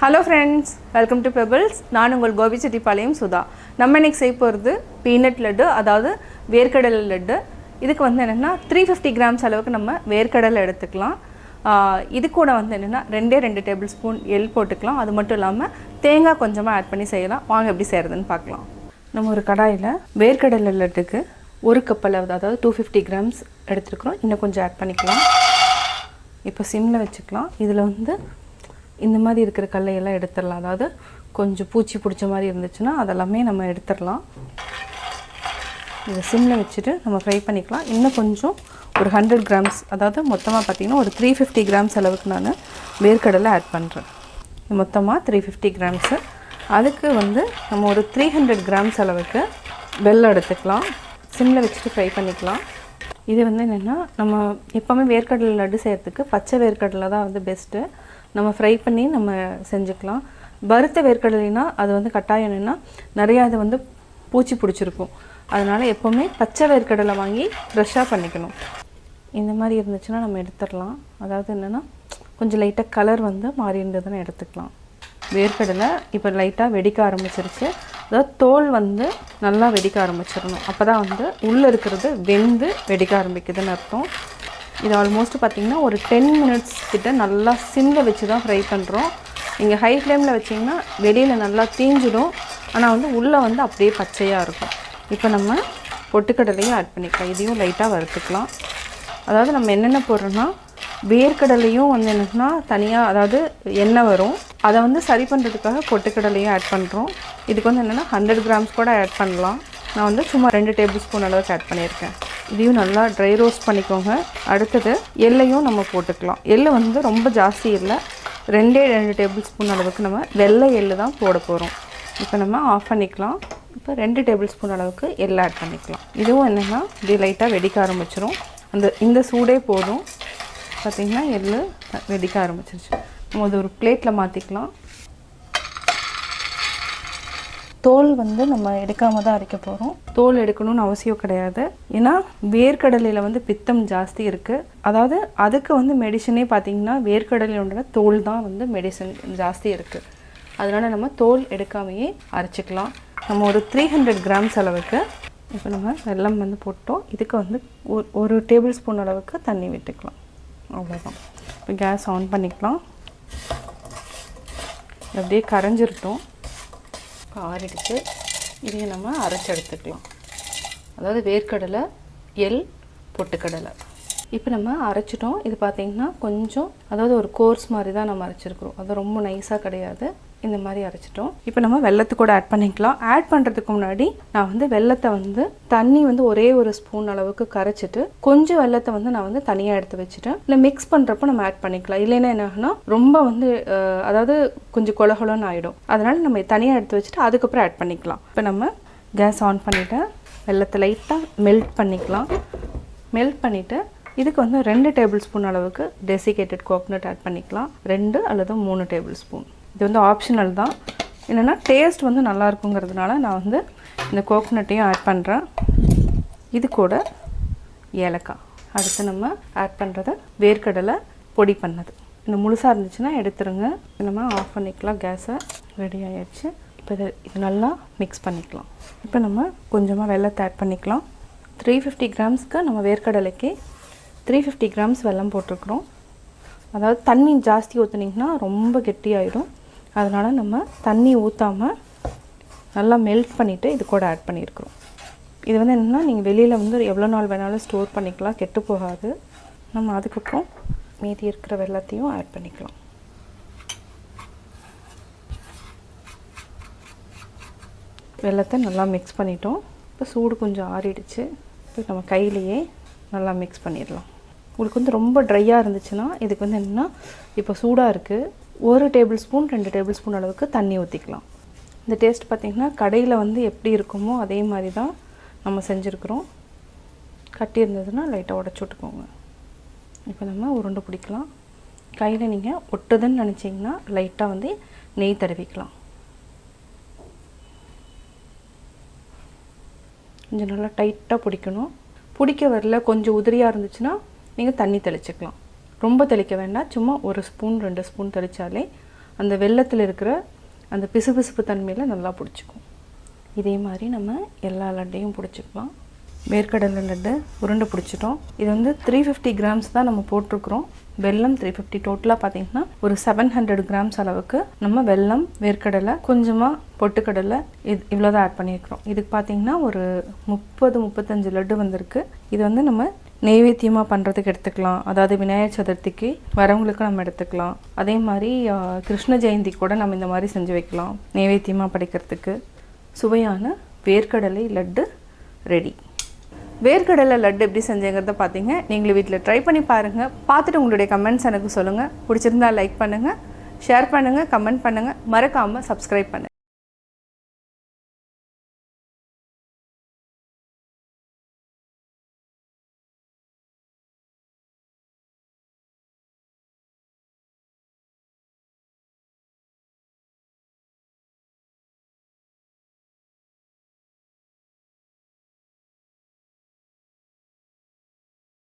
Hello friends, welcome to Pebbles. நான் உங்கள் கோபி செட்டிப்பாளையம் சுதா. நம்ம இன்னைக்கு செய்ய போகிறது பீனட் லட்டு, அதாவது வேர்க்கடலை லட்டு. இதுக்கு வந்து என்னென்னா 350 கிராம்ஸ் அளவுக்கு நம்ம வேர்க்கடலை எடுத்துக்கலாம். இது கூட வந்து என்னென்னா 2 டேபிள் ஸ்பூன் எள் போட்டுக்கலாம். அது மட்டும் இல்லாமல் தேங்காய் கொஞ்சமாக ஆட் பண்ணி செய்யலாம். வாங்க எப்படி செய்கிறதுன்னு பார்க்கலாம். நம்ம ஒரு கடாயில் வேர்க்கடலை லட்டுக்கு 1 கப் அளவு, அதாவது 250 கிராம்ஸ் எடுத்துருக்குறோம். இன்னும் கொஞ்சம் ஆட் பண்ணிக்கலாம். இப்போ சிம்மில் வச்சுக்கலாம். இதில் வந்து இந்த மாதிரி இருக்கிற கல்லையெல்லாம் எடுத்துடலாம். அதாவது கொஞ்சம் பூச்சி பிடிச்ச மாதிரி இருந்துச்சுன்னா அதெல்லாமே நம்ம எடுத்துடலாம். இதை சிம்மில் வச்சுட்டு நம்ம ஃப்ரை பண்ணிக்கலாம். இன்னும் கொஞ்சம் ஒரு 100 கிராம்ஸ், அதாவது மொத்தமாக பார்த்திங்கன்னா ஒரு 350 கிராம்ஸ் அளவுக்கு நான் வேர்க்கடலை ஆட் பண்ணுறேன். மொத்தமாக 350 கிராம்ஸு. அதுக்கு வந்து நம்ம ஒரு 300 கிராம்ஸ் அளவுக்கு வெல்லம் எடுத்துக்கலாம். சிம்மில் வச்சுட்டு ஃப்ரை பண்ணிக்கலாம். இது வந்து என்னென்னா, நம்ம எப்போவுமே வேர்க்கடலை லட்டு செய்கிறதுக்கு பச்சை வேர்க்கடலை தான் வந்து பெஸ்ட்டு. நம்ம ஃப்ரை பண்ணி நம்ம செஞ்சுக்கலாம். வறுத்த வேர்க்கடலைனா அது வந்து கட்டாயம் என்னென்னா நிறையா அது வந்து பூச்சி பிடிச்சிருக்கும். அதனால் எப்போவுமே பச்சை வேர்க்கடலை வாங்கி ஃப்ரெஷ்ஷாக பண்ணிக்கணும். இந்த மாதிரி இருந்துச்சுன்னா நம்ம எடுத்துடலாம். அதாவது என்னென்னா கொஞ்சம் லைட்டாக கலர் வந்து மாறி இருந்ததுன்னு எடுத்துக்கலாம். வேர்க்கடலை இப்போ லைட்டாக வெடிக்க ஆரம்பிச்சிருச்சு. அதாவது தோல் வந்து நல்லா வெடிக்க ஆரம்பிச்சிடணும். அப்போ தான் வந்து உள்ளே இருக்கிறது வெந்து வெடிக்க ஆரம்பிக்குதுன்னு அர்த்தம். இது ஆல்மோஸ்ட் பார்த்திங்கன்னா ஒரு 10 மினிட்ஸ் கிட்ட நல்லா சிம்மில் வச்சு தான் ஃப்ரை பண்ணுறோம். நீங்கள் ஹை ஃப்ளேமில் வச்சிங்கன்னா வெளியில் நல்லா தீஞ்சிடும். ஆனால் வந்து உள்ளே வந்து அப்படியே பச்சையாக இருக்கும். இப்போ நம்ம பொட்டுக்கடலையும் ஆட் பண்ணிக்கலாம். இதையும் லைட்டாக வறுத்துக்கலாம். அதாவது நம்ம என்னென்ன போடுறோன்னா, வேர்க்கடலையும் வந்து என்னென்னா தனியாக, அதாவது எண்ணெய் வரும், அதை வந்து சரி பண்ணுறதுக்காக பொட்டுக்கடலையும் ஆட் பண்ணுறோம். இதுக்கு வந்து என்னென்னா 100 கிராம்ஸ் கூட ஆட் பண்ணலாம். நான் வந்து சும்மா 2 டேபிள் ஸ்பூன் அளவுக்கு ஆட் பண்ணியிருக்கேன். இதையும் நல்லா ட்ரை ரோஸ்ட் பண்ணிக்கோங்க. அடுத்தது எள்ளையும் நம்ம போட்டுக்கலாம். எள்ளு வந்து ரொம்ப ஜாஸ்தி இல்லை, 2 டேபிள் ஸ்பூன் அளவுக்கு நம்ம வெள்ளை எள்ளு தான் போட போகிறோம். இப்போ நம்ம ஆஃப் பண்ணிக்கலாம். இப்போ 2 டேபிள் ஸ்பூன் அளவுக்கு எள்ளு ஆட் பண்ணிக்கலாம். இதுவும் என்னென்னா இப்படி லைட்டாக வெடிக்க ஆரம்பிச்சிடும். இந்த சூடே போதும். பார்த்திங்கன்னா எள்ளு வெடிக்க ஆரம்பிச்சிருச்சு. நம்ம அது ஒரு பிளேட்டில் மாற்றிக்கலாம். தோல் வந்து நம்ம எடுக்காமல் தான் அரைக்க போகிறோம். தோல் எடுக்கணும்னு அவசியம் கிடையாது. ஏன்னா வேர்க்கடலையில் வந்து பித்தம் ஜாஸ்தி இருக்குது. அதாவது அதுக்கு வந்து மெடிசனே பார்த்திங்கன்னா வேர்க்கடலையோட தோல் தான் வந்து மெடிசன் ஜாஸ்தி இருக்குது. அதனால் நம்ம தோல் எடுக்காமையே அரைச்சிக்கலாம். நம்ம ஒரு 300 கிராம்ஸ் அளவுக்கு இப்போ நம்ம வெல்லம் வந்து போட்டோம். இதுக்கு வந்து ஒரு டேபிள் ஸ்பூன் அளவுக்கு தண்ணி விட்டுக்கலாம். அவ்வளோதான். இப்போ கேஸ் ஆன் பண்ணிக்கலாம். அப்படியே கரைஞ்சிருட்டோம். ஆறிடுச்சு. இதையும் நம்ம அரைச்சி எடுத்துக்கலாம். அதாவது வேர்க்கடலை, எள், பொட்டுக்கடலை இப்போ நம்ம அரைச்சிட்டோம். இது பார்த்திங்கன்னா கொஞ்சம், அதாவது ஒரு கோர்ஸ் மாதிரி தான் நம்ம அரைச்சிருக்கிறோம். அது ரொம்ப நைஸாக கிடையாது. இந்த மாதிரி அரைச்சிட்டோம். இப்போ நம்ம வெல்லத்தை கூட ஆட் பண்ணிக்கலாம். ஆட் பண்ணுறதுக்கு முன்னாடி நான் வந்து வெல்லத்தை வந்து தண்ணி வந்து ஒரே ஒரு ஸ்பூன் அளவுக்கு கரைச்சிட்டு கொஞ்சம் வெல்லத்தை வந்து நான் வந்து தனியாக எடுத்து வச்சுட்டேன். இல்லை மிக்ஸ் பண்ணுறப்போ நம்ம ஆட் பண்ணிக்கலாம். இல்லைன்னா என்ன ஆகுனா ரொம்ப வந்து அதாவது கொஞ்சம் கொலகொலன்னு ஆகிடும். அதனால் நம்ம தனியாக எடுத்து வச்சுட்டு அதுக்கப்புறம் ஆட் பண்ணிக்கலாம். இப்போ நம்ம கேஸ் ஆன் பண்ணிவிட்டு வெல்லத்தை லைட்டாக மெல்ட் பண்ணிக்கலாம். மெல்ட் பண்ணிவிட்டு இதுக்கு வந்து 2 டேபிள் ஸ்பூன் அளவுக்கு டெசிகேட்டட் கோகோனட் ஆட் பண்ணிக்கலாம். 2 அல்லது 3 டேபிள் ஸ்பூன். இது வந்து ஆப்ஷனல் தான். என்னென்னா டேஸ்ட் வந்து நல்லா இருக்குங்கிறதுனால நான் வந்து இந்த கோகோனட்டையும் ஆட் பண்ணுறேன். இது கூட ஏலக்காய். அடுத்து நம்ம ஆட் பண்ணுறது வேர்க்கடலை பொடி பண்ணது. இந்த முழுசாக இருந்துச்சுன்னா எடுத்துருங்க. நம்ம ஆஃப் பண்ணிக்கலாம். கேஸை ரெடி ஆகிடுச்சு. இப்போ இது நல்லா மிக்ஸ் பண்ணிக்கலாம். இப்போ நம்ம கொஞ்சமாக வெல்லத்தை ஆட் பண்ணிக்கலாம். 350 கிராம்ஸ்க்கு நம்ம வேர்க்கடலைக்கு 350 கிராம்ஸ் வெல்லம் போட்டிருக்குறோம். அதாவது தண்ணி ஜாஸ்தி ஊற்றுனீங்கன்னா ரொம்ப கெட்டியாயிடும். அதனால் நம்ம தண்ணி ஊற்றாமல் நல்லா மெல்ட் பண்ணிவிட்டு இது கூட ஆட் பண்ணியிருக்கிறோம். இது வந்து என்னென்னா நீங்கள் வெளியில் வந்து எவ்வளோ நாள் வேணாலும் ஸ்டோர் பண்ணிக்கலாம், கெட்டு போகாது. நம்ம அதுக்கப்புறம் மீதி இருக்கிற வெல்லத்தையும் ஆட் பண்ணிக்கலாம். வெல்லத்தை நல்லா மிக்ஸ் பண்ணிட்டோம். இப்போ சூடு கொஞ்சம் ஆறிடுச்சு. இப்போ நம்ம கையிலையே நல்லா மிக்ஸ் பண்ணிடலாம். உங்களுக்கு வந்து ரொம்ப ட்ரையாக இருந்துச்சுன்னா இதுக்கு வந்து என்னென்னா, இப்போ சூடாக இருக்குது, 1 டேபிள் ஸ்பூன் 2 டேபிள் ஸ்பூன் அளவுக்கு தண்ணி ஊற்றிக்கலாம். இந்த டேஸ்ட் பார்த்திங்கன்னா கடையில் வந்து எப்படி இருக்குமோ அதே மாதிரி தான் நம்ம செஞ்சுருக்குறோம். கட்டி இருந்ததுன்னா லைட்டாக உடச்சி விட்டுக்கோங்க. இப்போ நம்ம உருண்டை பிடிக்கலாம். கையில் நீங்கள் ஒட்டுதுன்னு நினச்சிங்கன்னா லைட்டாக வந்து நெய் தடவிக்கலாம். கொஞ்சம் நல்லா டைட்டாக பிடிக்கணும். பிடிக்க வரல, கொஞ்சம் உதிரியாக இருந்துச்சுன்னா நீங்கள் தண்ணி தெளிச்சுக்கலாம். ரொம்ப தெளிக்க வேண்டாம். சும்மா 1 ஸ்பூன் 2 ஸ்பூன் தெளித்தாலே அந்த வெல்லத்தில் இருக்கிற அந்த பிசுபிசுப்பு தன்மையில் நல்லா பிடிச்சிக்கும். இதே மாதிரி நம்ம எல்லா லட்டையும் பிடிச்சிக்கலாம். வேர்க்கடலை லட்டு உருண்டை பிடிச்சிட்டோம். இது வந்து 350 கிராம்ஸ் தான் நம்ம போட்டிருக்கிறோம். வெல்லம் 350, டோட்டலாக பார்த்தீங்கன்னா ஒரு 700 கிராம்ஸ் அளவுக்கு நம்ம வெல்லம், வேர்க்கடலை, கொஞ்சமாக பொட்டுக்கடலை இவ்வளோ தான் ஆட் பண்ணியிருக்கிறோம். இதுக்கு பார்த்தீங்கன்னா ஒரு 30-35 லட்டு வந்திருக்கு. இது வந்து நம்ம நெய்வேத்தியமாக பண்ணுறதுக்கு எடுத்துக்கலாம். அதாவது விநாயகர் சதுர்த்திக்கு வரவங்களுக்கு நம்ம எடுத்துக்கலாம். அதே மாதிரி கிருஷ்ண ஜெயந்தி கூட நம்ம இந்த மாதிரி செஞ்சு வைக்கலாம் நெய்வேத்தியமாக படைக்கிறதுக்கு. சுவையான வேர்க்கடலை லட்டு ரெடி. வேர்க்கடலை லட்டு எப்படி செஞ்சேங்கிறத பார்த்தீங்க. நீங்களும் வீட்டில் ட்ரை பண்ணி பாருங்கள். பார்த்துட்டு உங்களுடைய கமெண்ட்ஸ் எனக்கு சொல்லுங்கள். பிடிச்சிருந்தா லைக் பண்ணுங்கள், ஷேர் பண்ணுங்கள், கமெண்ட் பண்ணுங்கள், மறக்காமல் சப்ஸ்கிரைப் பண்ணுங்கள்.